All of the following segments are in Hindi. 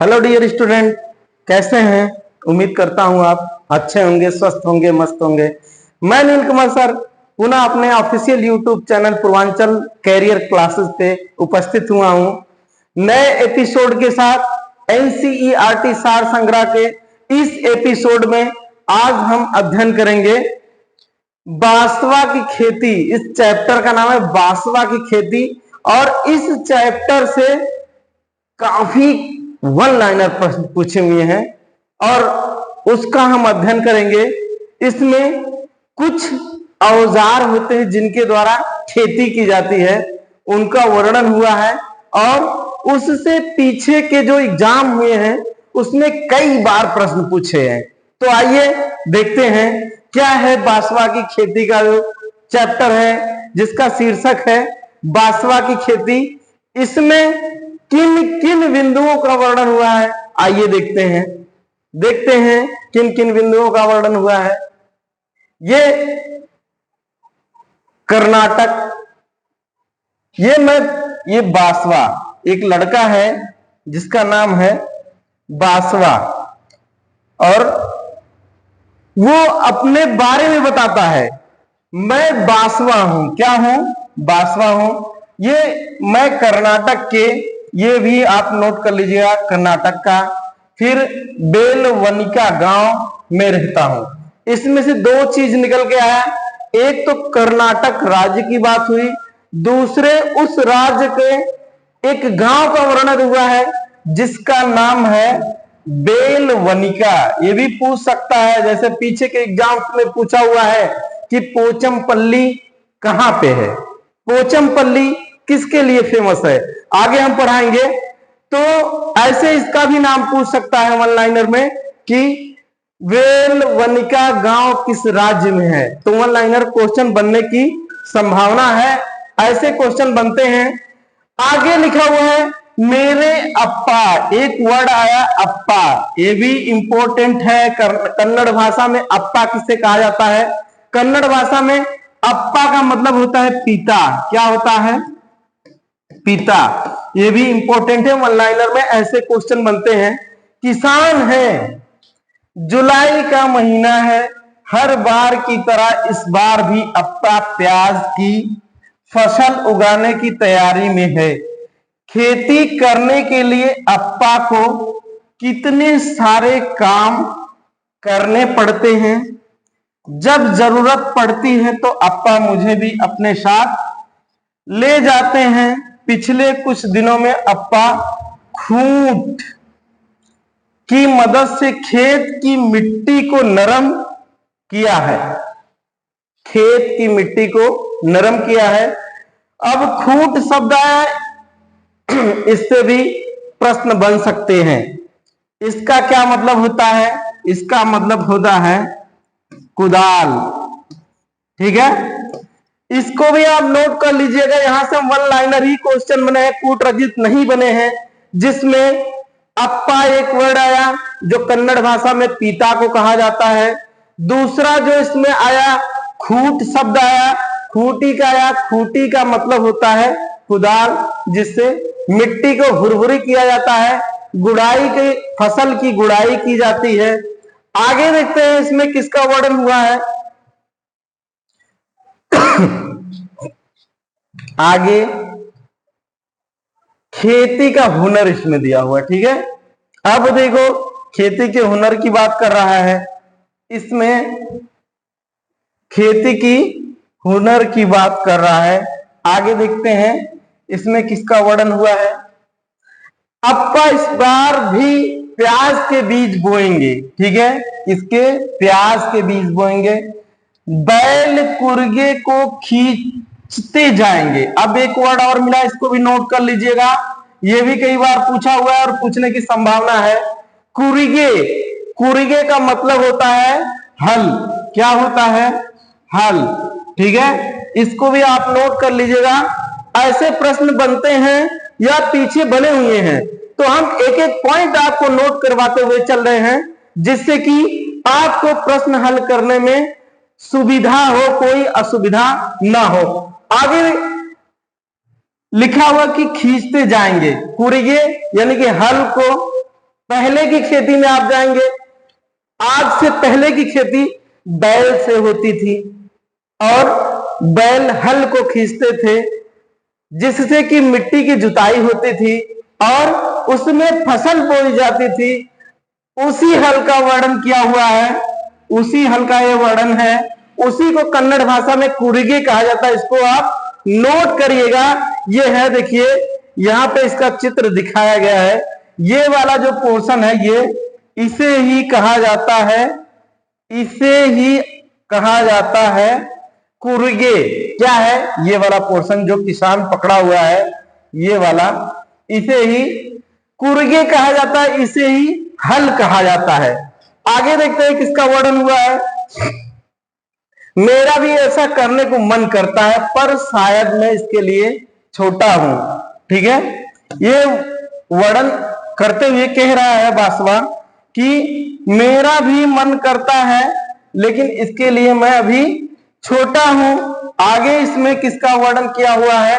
हेलो डियर स्टूडेंट, कैसे हैं? उम्मीद करता हूं आप अच्छे होंगे, स्वस्थ होंगे, मस्त होंगे। मैं नील कुमार सर पुनः अपने official YouTube channel Purvanchal career classes पे उपस्थित हुआ हूं नए एपिसोड के साथ। एनसीईआरटी सार संग्रह के इस एपिसोड में आज हम अध्ययन करेंगे बासवा की खेती। इस चैप्टर का नाम है बासवा की खेती और इस चैप्टर से काफी वन लाइनर प्रश्न पूछे हुए हैं और उसका हम अध्ययन करेंगे। इसमें कुछ औजार होते हैं जिनके द्वारा खेती की जाती है, उनका वर्णन हुआ है और उससे पीछे के जो एग्जाम हुए हैं उसमें कई बार प्रश्न पूछे हैं। तो आइए देखते हैं क्या है बासवा की खेती का जो चैप्टर है जिसका शीर्षक है बासवा की खेती। इसमें किन किन बिंदुओं का वर्णन हुआ है, आइए देखते हैं किन किन बिंदुओं का वर्णन हुआ है। ये कर्नाटक, ये बासवा, एक लड़का है जिसका नाम है बासवा और वो अपने बारे में बताता है। मैं बासवा हूं। क्या हूं? बासवा हूं। ये मैं कर्नाटक के, ये भी आप नोट कर लीजिएगा, कर्नाटक का, फिर बेलवनिका गांव में रहता हूं। इसमें से दो चीज निकल के आया, एक तो कर्नाटक राज्य की बात हुई, दूसरे उस राज्य के एक गांव का वर्णन हुआ है जिसका नाम है बेलवनिका। ये भी पूछ सकता है, जैसे पीछे के एग्जाम में पूछा हुआ है कि पोचमपल्ली कहां पे है, पोचमपल्ली किसके लिए फेमस है, आगे हम पढ़ाएंगे। तो ऐसे इसका भी नाम पूछ सकता है वन लाइनर में कि बेलवनिका गांव किस राज्य में है। तो वन लाइनर क्वेश्चन बनने की संभावना है, ऐसे क्वेश्चन बनते हैं। आगे लिखा हुआ है मेरे अप्पा, एक वर्ड आया अप्पा, ये भी इंपॉर्टेंट है। कन्नड़ भाषा में अप्पा किसे कहा जाता है? कन्नड़ भाषा में अप्पा का मतलब होता है पिता। क्या होता है? पिता। ये भी इंपॉर्टेंट है, वन लाइनर में ऐसे क्वेश्चन बनते हैं। किसान है, जुलाई का महीना है, हर बार की तरह इस बार भी अप्पा प्याज की फसल उगाने की तैयारी में है। खेती करने के लिए अप्पा को कितने सारे काम करने पड़ते हैं। जब जरूरत पड़ती है तो अप्पा मुझे भी अपने साथ ले जाते हैं। पिछले कुछ दिनों में अप्पा खूंट की मदद से खेत की मिट्टी को नरम किया है। खेत की मिट्टी को नरम किया है। अब खूंट शब्द आया, इससे भी प्रश्न बन सकते हैं। इसका क्या मतलब होता है? इसका मतलब होता है कुदाल। ठीक है, इसको भी आप नोट कर लीजिएगा। यहां से वन लाइनर ही क्वेश्चन बने हैं, कूट रचित नहीं बने हैं, जिसमें अप्पा एक वर्ड आया जो कन्नड़ भाषा में पिता को कहा जाता है। दूसरा जो इसमें आया खूंट शब्द आया, खूंटी का आया, खूंटी का मतलब होता है कुदाल, जिससे मिट्टी को भुरभुरी किया जाता है, गुड़ाई की, फसल की गुड़ाई की जाती है। आगे देखते हैं इसमें किसका वर्णन हुआ है। आगे खेती का हुनर इसमें दिया हुआ है। ठीक है, अब देखो खेती के हुनर की बात कर रहा है, इसमें खेती की हुनर की बात कर रहा है। आगे देखते हैं इसमें किसका वर्णन हुआ है। अप्पा इस बार भी प्याज के बीज बोएंगे। ठीक है, इसके प्याज के बीज बोएंगे। बैल कुर्गे को खींचते जाएंगे। अब एक वर्ड और मिला, इसको भी नोट कर लीजिएगा, ये भी कई बार पूछा हुआ है और पूछने की संभावना है। कुर्गे, कुर्गे का मतलब होता है हल। क्या होता है? हल। ठीक है, इसको भी आप नोट कर लीजिएगा। ऐसे प्रश्न बनते हैं या पीछे बने हुए हैं, तो हम एक एक पॉइंट आपको नोट करवाते हुए चल रहे हैं, जिससे कि आपको प्रश्न हल करने में सुविधा हो, कोई असुविधा ना हो। आगे लिखा हुआ कि खींचते जाएंगे, कुर्गे यानी कि हल को पहले की खेती में आप जाएंगे, आज से पहले की खेती बैल से होती थी और बैल हल को खींचते थे जिससे कि मिट्टी की जुताई होती थी और उसमें फसल बोई जाती थी। उसी हल का वर्णन किया हुआ है, उसी हल का ये वर्णन है, उसी को कन्नड़ भाषा में कुरिगे कहा जाता है। इसको आप नोट करिएगा। ये है, देखिए यहां पे इसका चित्र दिखाया गया है। ये वाला जो पोर्शन है ये इसे ही कहा जाता है, इसे ही कहा जाता है कुरिगे। क्या है ये वाला पोर्शन जो किसान पकड़ा हुआ है, ये वाला, इसे ही कुरिगे कहा जाता है, इसे ही हल कहा जाता है। आगे देखते हैं किसका वर्णन हुआ है। मेरा भी ऐसा करने को मन करता है पर शायद मैं इसके लिए छोटा हूं। ठीक है, ये वर्णन करते हुए कह रहा है बासवा कि मेरा भी मन करता है लेकिन इसके लिए मैं अभी छोटा हूं। आगे इसमें किसका वर्णन किया हुआ है,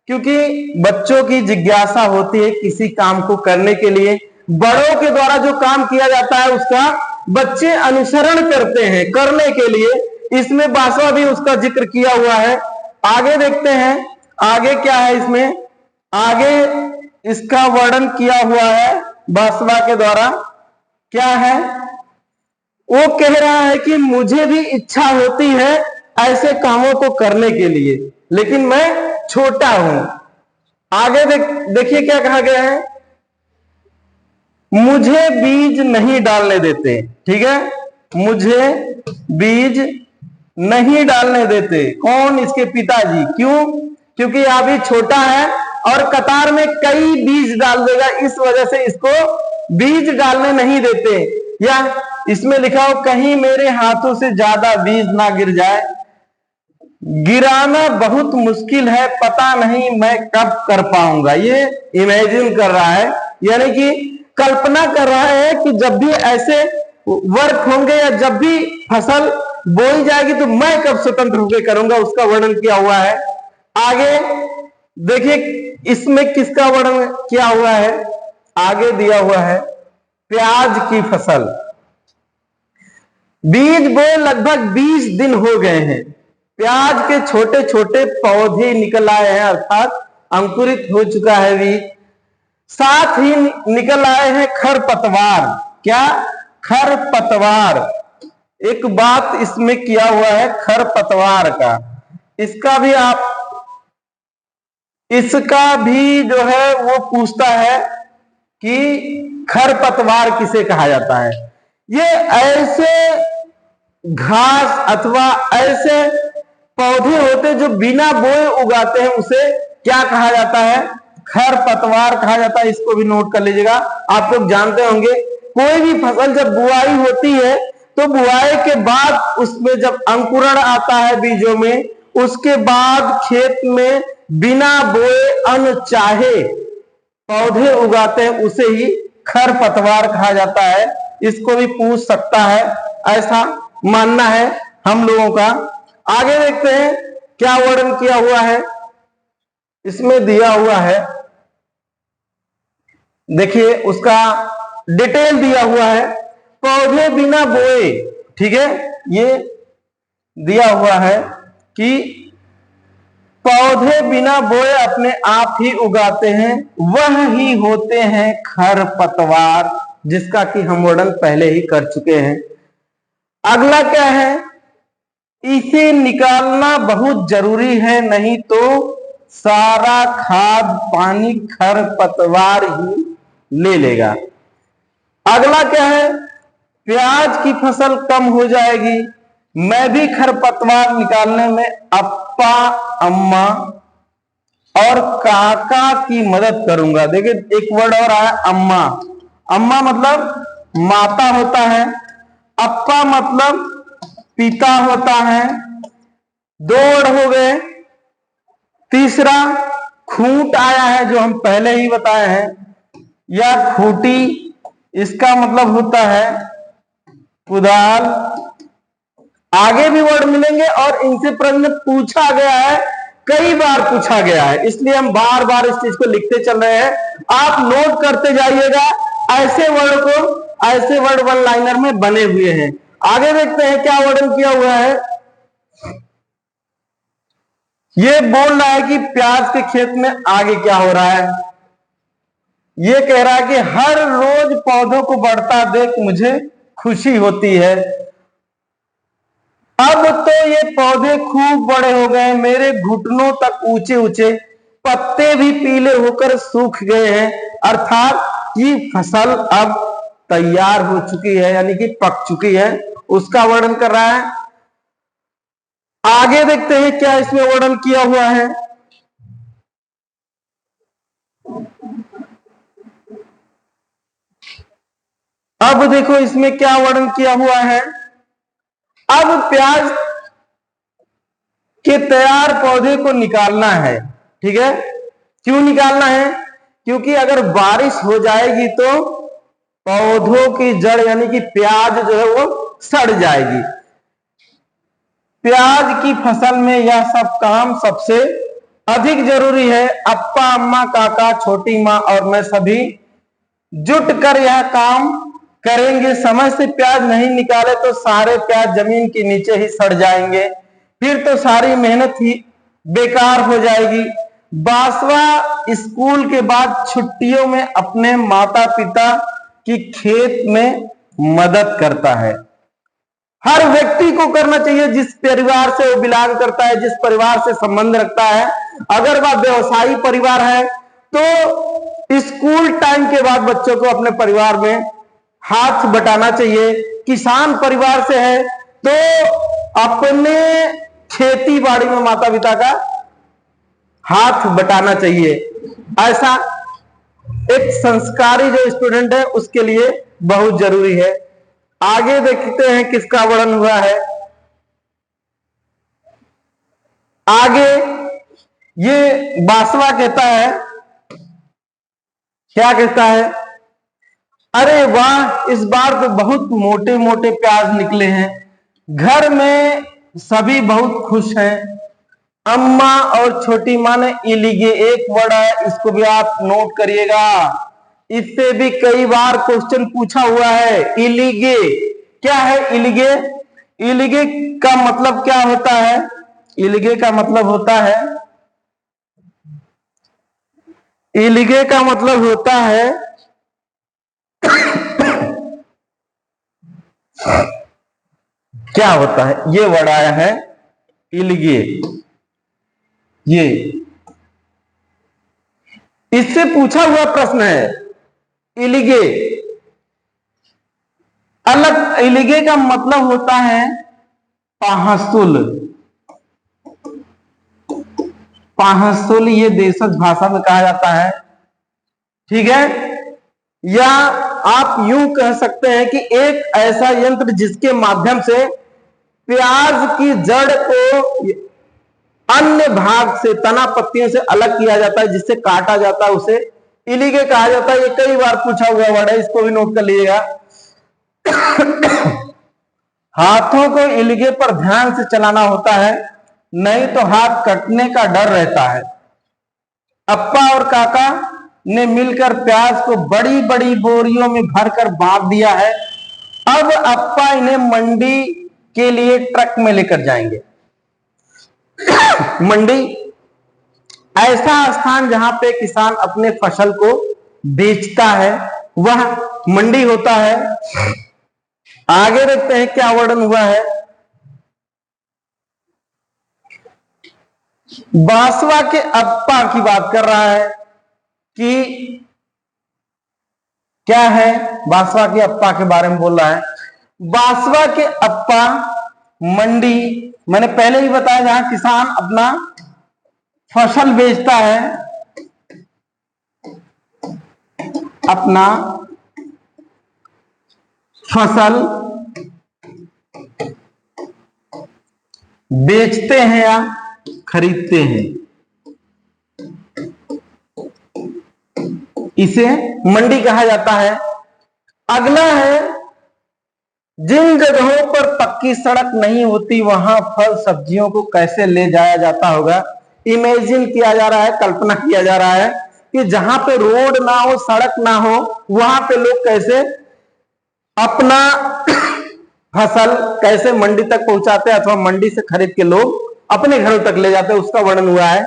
क्योंकि बच्चों की जिज्ञासा होती है किसी काम को करने के लिए, बड़ों के द्वारा जो काम किया जाता है उसका बच्चे अनुसरण करते हैं करने के लिए। इसमें बासवा भी उसका जिक्र किया हुआ है। आगे देखते हैं आगे क्या है इसमें। आगे इसका वर्णन किया हुआ है बासवा के द्वारा। क्या है, वो कह रहा है कि मुझे भी इच्छा होती है ऐसे कामों को करने के लिए लेकिन मैं छोटा हूं। आगे देखिए क्या कहा गया है, मुझे बीज नहीं डालने देते। ठीक है, मुझे बीज नहीं डालने देते। कौन, इसके पिताजी। क्यों, क्योंकि अभी छोटा है और कतार में कई बीज डाल देगा, इस वजह से इसको बीज डालने नहीं देते। या इसमें लिखा हो कहीं मेरे हाथों से ज्यादा बीज ना गिर जाए, गिराना बहुत मुश्किल है, पता नहीं मैं कब कर पाऊंगा। ये इमेजिन कर रहा है, यानी कि कल्पना कर रहा है कि जब भी ऐसे वर्क होंगे या जब भी फसल बोई जाएगी तो मैं कब स्वतंत्र होकर करूंगा, उसका वर्णन किया हुआ है। आगे देखिए इसमें किसका वर्णन किया हुआ है। आगे दिया हुआ है प्याज की फसल। बीज बोए लगभग 20 दिन हो गए हैं, प्याज के छोटे छोटे पौधे निकल आए हैं, अर्थात अंकुरित हो चुका है बीज। साथ ही निकल आए हैं खरपतवार। क्या, खरपतवार। एक बात इसमें किया हुआ है खरपतवार का, इसका भी जो है वो पूछता है कि खरपतवार किसे कहा जाता है। ये ऐसे घास अथवा ऐसे पौधे होते जो बिना बोए उगाते हैं, उसे क्या कहा जाता है, खरपतवार कहा जाता है। इसको भी नोट कर लीजिएगा। आप लोग जानते होंगे कोई भी फसल जब बुआई होती है तो बुआई के बाद उसमें जब अंकुरण आता है बीजों में, उसके बाद खेत में बिना बोए अनचाहे पौधे उगाते हैं, उसे ही खरपतवार कहा जाता है। इसको भी पूछ सकता है, ऐसा मानना है हम लोगों का। आगे देखते हैं क्या वर्णन किया हुआ है। इसमें दिया हुआ है, देखिए उसका डिटेल दिया हुआ है, पौधे बिना बोए। ठीक है, ये दिया हुआ है कि पौधे बिना बोए अपने आप ही उगाते हैं, वह ही होते हैं खरपतवार, जिसका कि हम वर्णन पहले ही कर चुके हैं। अगला क्या है, इसे निकालना बहुत जरूरी है, नहीं तो सारा खाद पानी खरपतवार ही ले लेगा। अगला क्या है, प्याज की फसल कम हो जाएगी, मैं भी खरपतवार निकालने में अप्पा, अम्मा और काका की मदद करूंगा। देखिए एक वर्ड और आया अम्मा। अम्मा मतलब माता होता है, अप्पा मतलब पिता होता है। दो वर्ड हो गए। तीसरा खूंट आया है जो हम पहले ही बताए हैं, या खूंटी, इसका मतलब होता है कुदाल। आगे भी वर्ड मिलेंगे और इनसे प्रश्न पूछा गया है, कई बार पूछा गया है, इसलिए हम बार बार इस चीज को लिखते चल रहे हैं। आप नोट करते जाइएगा, ऐसे वर्ड वन लाइनर में बने हुए हैं। आगे देखते हैं क्या वर्णन किया हुआ है। ये बोल रहा है कि प्याज के खेत में आगे क्या हो रहा है। ये कह रहा है कि हर रोज पौधों को बढ़ता देख मुझे खुशी होती है। अब तो ये पौधे खूब बड़े हो गए, मेरे घुटनों तक ऊंचे ऊंचे, पत्ते भी पीले होकर सूख गए हैं। अर्थात ये फसल अब तैयार हो चुकी है, यानी कि पक चुकी है, उसका वर्णन कर रहा है। आगे देखते हैं क्या इसमें वर्णन किया हुआ है। अब देखो इसमें क्या वर्णन किया हुआ है। अब प्याज के तैयार पौधे को निकालना है, ठीक है। क्यों निकालना है? क्योंकि अगर बारिश हो जाएगी तो पौधों की जड़ यानी कि प्याज जो है वो सड़ जाएगी। प्याज की फसल में यह सब काम सबसे अधिक जरूरी है। अप्पा, अम्मा, काका, छोटी माँ और मैं सभी जुट कर यह काम करेंगे। समय से प्याज नहीं निकाले तो सारे प्याज जमीन के नीचे ही सड़ जाएंगे, फिर तो सारी मेहनत ही बेकार हो जाएगी। बासवा स्कूल के बाद छुट्टियों में अपने माता पिता की खेत में मदद करता है। हर व्यक्ति को करना चाहिए जिस परिवार से वो बिलोंग करता है, जिस परिवार से संबंध रखता है। अगर वह व्यवसायी परिवार है तो स्कूल टाइम के बाद बच्चों को अपने परिवार में हाथ बटाना चाहिए। किसान परिवार से है तो अपने खेती बाड़ी में माता पिता का हाथ बटाना चाहिए। ऐसा एक संस्कारी जो स्टूडेंट है उसके लिए बहुत जरूरी है। आगे देखते हैं किसका वर्णन हुआ है। आगे ये बासवा कहता है, क्या कहता है, अरे वाह, इस बार तो बहुत मोटे मोटे प्याज निकले हैं। घर में सभी बहुत खुश हैं। अम्मा और छोटी माँ ने इलिगे, एक वर्ड है, इसको भी आप नोट करिएगा। इससे भी कई बार क्वेश्चन पूछा हुआ है। इलिगे क्या है? इलिगे, इलिगे का मतलब क्या होता है? इलिगे का मतलब होता है, इलिगे का मतलब होता है क्या होता है? ये वर्ड आया है इलिगे। ये इससे पूछा हुआ प्रश्न है। इलिगे अलग, इलिगे का मतलब होता है पाहसुल। पाहसुल ये देशज भाषा में कहा जाता है, ठीक है। या आप यूं कह सकते हैं कि एक ऐसा यंत्र जिसके माध्यम से प्याज की जड़ को अन्य भाग से, तना पत्तियों से अलग किया जाता है, जिससे काटा जाता है, उसे इलिगे कहा जाता है। ये कई बार पूछा हुआ वर्ड है, इसको भी नोट कर लीजिएगा। हाथों को इलिगे पर ध्यान से चलाना होता है, नहीं तो हाथ कटने का डर रहता है। अप्पा और काका ने मिलकर प्याज को बड़ी बड़ी बोरियों में भरकर बांध दिया है। अब अप्पा इन्हें मंडी के लिए ट्रक में लेकर जाएंगे। मंडी ऐसा स्थान जहां पे किसान अपने फसल को बेचता है, वह मंडी होता है। आगे देखते हैं क्या वर्णन हुआ है। बासवा के अप्पा की बात कर रहा है कि क्या है, बासवा के अप्पा के बारे में बोल रहा है। बासवा के अप्पा मंडी, मैंने पहले ही बताया, जहां किसान अपना फसल बेचता है, अपना फसल बेचते हैं या खरीदते हैं, इसे मंडी कहा जाता है। अगला है, जिन जगहों पर पक्की सड़क नहीं होती वहां फल सब्जियों को कैसे ले जाया जाता होगा। इमेजिन किया जा रहा है, कल्पना किया जा रहा है कि जहां पे रोड ना हो, सड़क ना हो, वहां पे लोग कैसे अपना फसल कैसे मंडी तक पहुंचाते हैं अथवा मंडी से खरीद के लोग अपने घरों तक ले जाते हैं, उसका वर्णन हुआ है।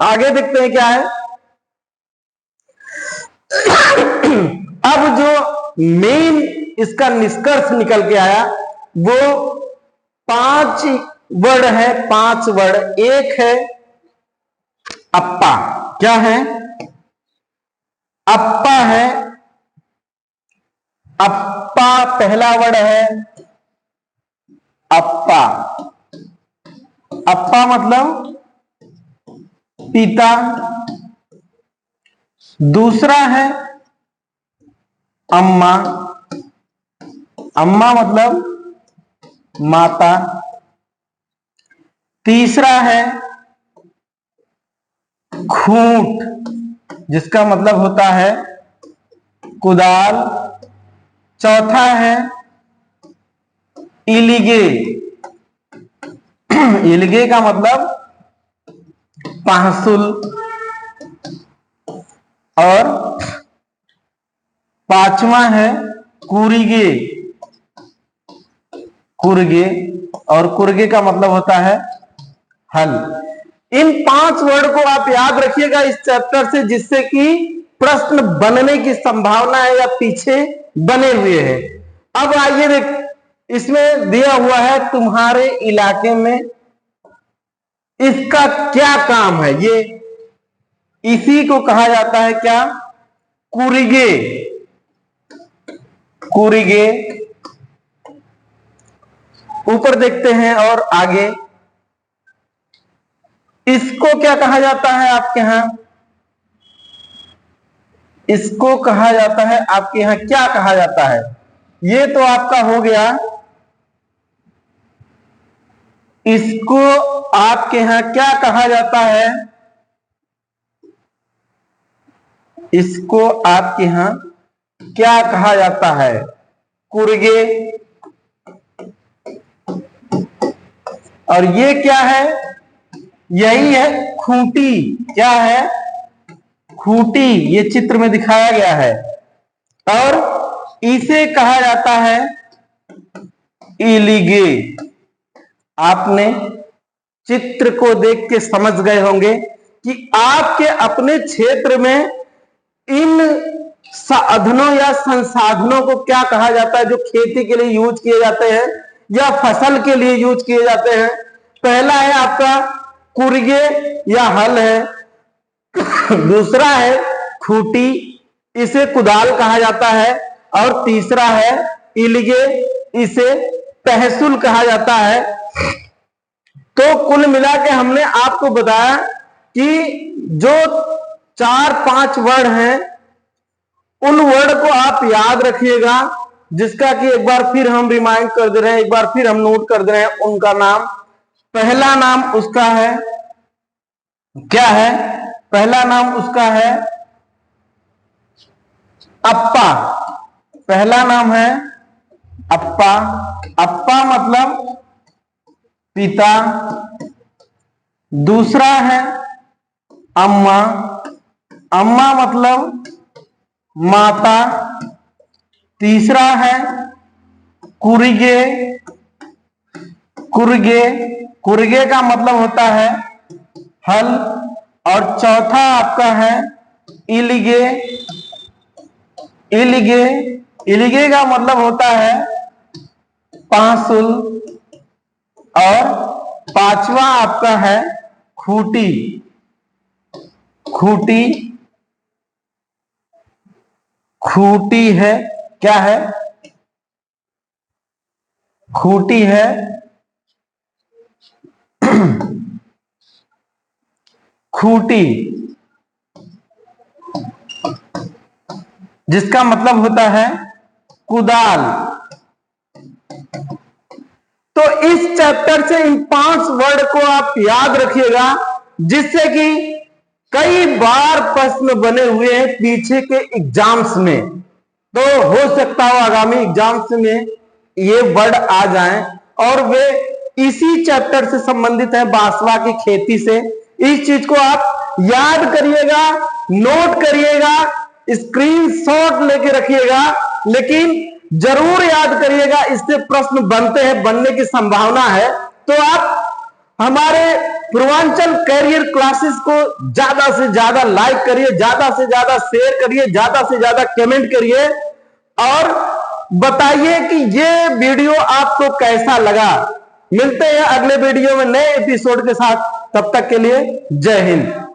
आगे देखते हैं क्या है। अब जो मेन इसका निष्कर्ष निकल के आया वो 5 वर्ड है। 5 वर्ड। एक है अप्पा। क्या है? अप्पा है। अप्पा पहला वर्ड है अप्पा। अप्पा मतलब पिता। दूसरा है अम्मा। अम्मा मतलब माता। तीसरा है खूंट, जिसका मतलब होता है कुदाल। चौथा है इलिगे। इलिगे का मतलब पहसुल। और पांचवा है कुरिगे। कुरगे, और कुरगे का मतलब होता है हल। इन 5 वर्ड को आप याद रखिएगा इस चैप्टर से, जिससे कि प्रश्न बनने की संभावना है या पीछे बने हुए हैं। अब आइए देख, इसमें दिया हुआ है तुम्हारे इलाके में इसका क्या काम है। ये इसी को कहा जाता है क्या? कुरिगे। कुरिगे। ऊपर देखते हैं और आगे इसको क्या कहा जाता है आपके यहां? इसको कहा जाता है आपके यहां क्या कहा जाता है? ये तो आपका हो गया। इसको आपके यहां क्या कहा जाता है? इसको आपके यहां क्या कहा जाता है? कुरगे। और ये क्या है? यही है खूंटी। क्या है? खूंटी। ये चित्र में दिखाया गया है। और इसे कहा जाता है इलिगे। आपने चित्र को देख के समझ गए होंगे कि आपके अपने क्षेत्र में इन साधनों या संसाधनों को क्या कहा जाता है जो खेती के लिए यूज किए जाते हैं या फसल के लिए यूज किए जाते हैं। पहला है आपका कुरगे या हल है। दूसरा है खूंटी, इसे कुदाल कहा जाता है। और तीसरा है इलिगे, इसे तहसुल कहा जाता है। तो कुल मिला के हमने आपको बताया कि जो 4-5 वर्ड हैं उन वर्ड को आप याद रखिएगा, जिसका कि एक बार फिर हम रिमाइंड कर दे रहे हैं, एक बार फिर हम नोट कर दे रहे हैं उनका नाम। पहला नाम उसका है क्या है? पहला नाम उसका है अप्पा। पहला नाम है अप्पा। अप्पा मतलब पिता। दूसरा है अम्मा। अम्मा मतलब माता। तीसरा है कुरगे। कुरगे। कुरगे का मतलब होता है हल। और चौथा आपका है इलिगे। इलिगे। इलिगे का मतलब होता है पहसुल। और पांचवा आपका है खूंटी। खूंटी। खूंटी है। क्या है? खूंटी है खूंटी, जिसका मतलब होता है कुदाल। तो इस चैप्टर से इन 5 वर्ड को आप याद रखिएगा, जिससे कि कई बार प्रश्न बने हुए हैं पीछे के एग्जाम्स में। तो हो सकता हो आगामी एग्जाम्स में ये वर्ड आ जाएं और वे इसी चैप्टर से संबंधित है, बासवा की खेती से। इस चीज को आप याद करिएगा, नोट करिएगा, स्क्रीनशॉट लेके रखिएगा, लेकिन जरूर याद करिएगा, इससे प्रश्न बनते हैं, बनने की संभावना है। तो आप हमारे पूर्वांचल कैरियर क्लासेस को ज्यादा से ज्यादा लाइक करिए, ज्यादा से ज्यादा शेयर करिए, ज्यादा से ज्यादा कमेंट करिए और बताइए कि ये वीडियो आपको कैसा लगा। मिलते हैं अगले वीडियो में नए एपिसोड के साथ, तब तक के लिए जय हिंद।